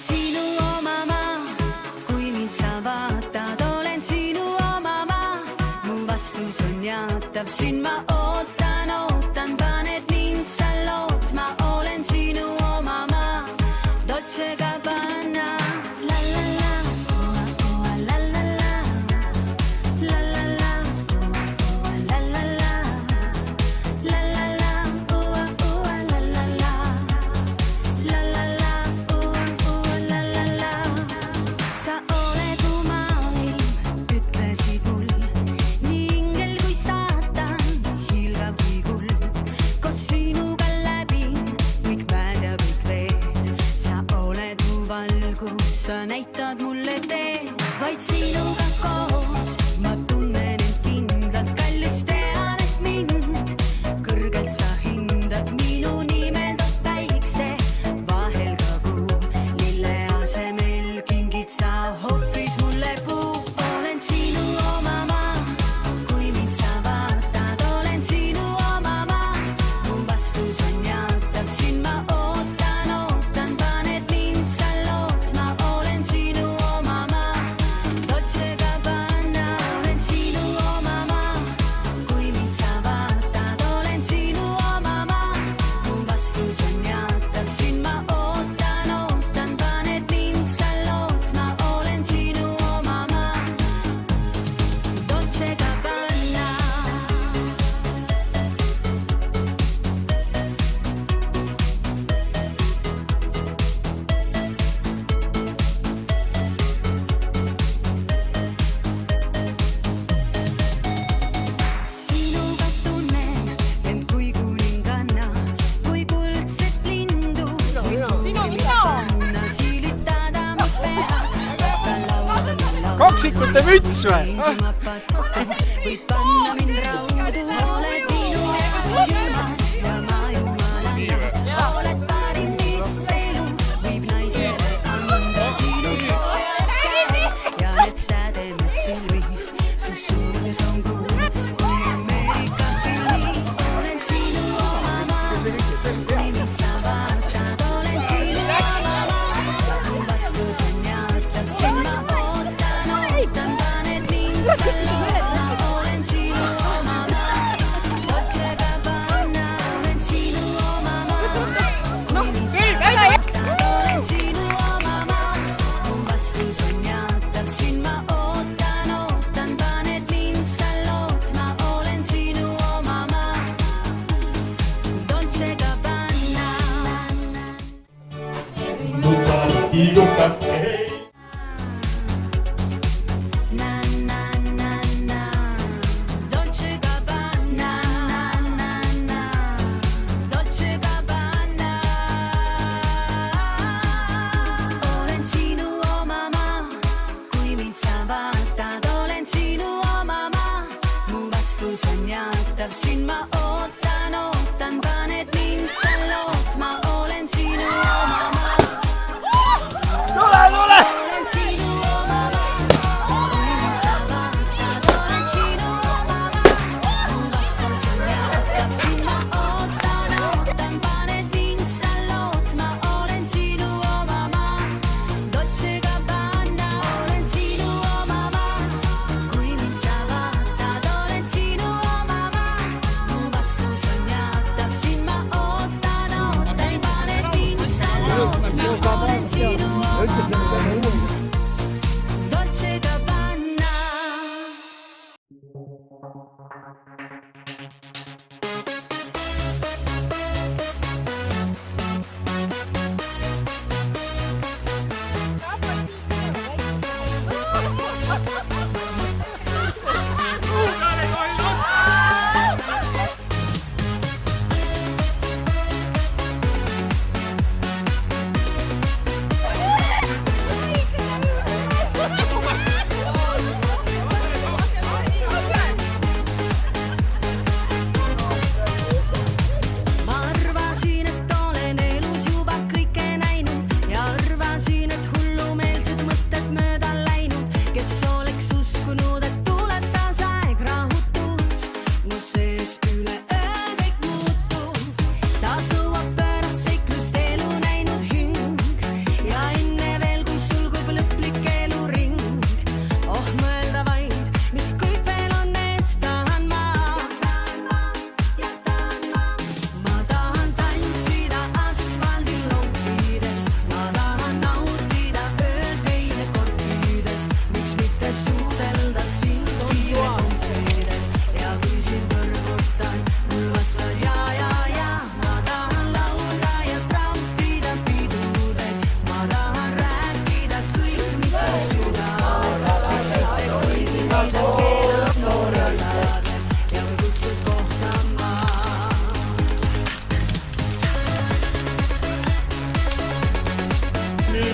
sinu oma maa, kui mind sa vaatad, olen sinu oma maa. Mu vastus on jaatav, siin ma ootan, paned mind sa lootma, olen sinu oma maa. Dolce Gabbana, la la la, la la la, la la la, la la la, la la la, la la la, la la la, la la la. Sa oled umaalim, ütlesid mul, nii ingel kui saatan, hiilgav kui kuld. Koos sinuga läbin kõik mäed ja kõik veed. Sa oled mu valgus, sa näitad mulle teed. Vaid sinuga koos ma tunnen end kindlalt, kallis tean, et mind kõrgelt sa hindad. Minu nimel toob päikse, vahel ka kuu, lille asemel kingid sa hoopis mulle puu. Olen sinu oma maa, kui mind sa vaatad, olen sinu oma maa. Mu vastus on jaatav, siin ma ootan, paned mind sa lootma, olen sinu oma maa. Dolce Gabbana, olen sinu oma maa, kui mind sa vaatad, olen sinu oma maa. Mu vastus on jaatav, siin ma ootan, paned mind sa lootma, olen sinu oma maa. Dolce Gabbana. Sinuga tunnen end kui kuninganna, kui kuldset lindu. Panna siilitada mu pea, lasta lauda laulu. Kaksikute müts või? Võid panna mind raudu, oled minu jaoks jumal ja ma jumalanna. Oled parim, mis elu võib naisele anda. Sinu soojad käed ja need sädemed silmis, su suudes on kuu kui Ameerika filmis. Olen sinu oma maa, kui mind sa vaatad, olen sinu oma maa. Mu vastus on jaatav, siin ma ootan, paned mind sa lootma, olen sinu oma maa. Dolce Gabbana, olen sinu oma maa, kui mind sa vaatad, olen sinu oma maa. Mu vastus on jaatav, siin ma ootan, paned mind sa lootma, olen sinu oma maa. Dolce Gabbana. Na na na na, Dolce Gabbana, na na, Dolce Gabbana. Olen sinu oma maa, kui mind sa vaatad, olen sinu oma maa. Mu vastus on jaatav, siin ma ootan, paned mind sa lootma, olen sinu oma maa. Tule!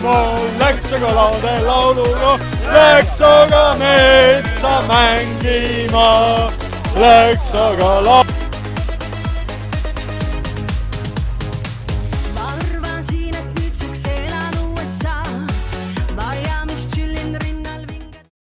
mängima, läks aga laade lauluga, läks aga metsa mängima, läks aga